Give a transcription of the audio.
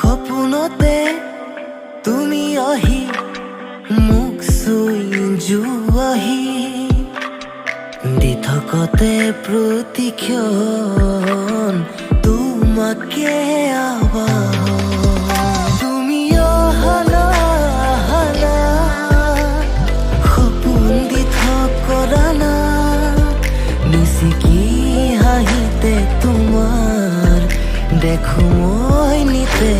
সপোনতে তুমি আহি মোক চুই যোৱাহি দি থকতে প্ৰতিক্ষণ তোমাকে আহ্বান তুমি অহা না সপোন দি থকা না নিচিকি হাঁহিতে তোমাৰ দেখো মই নিতে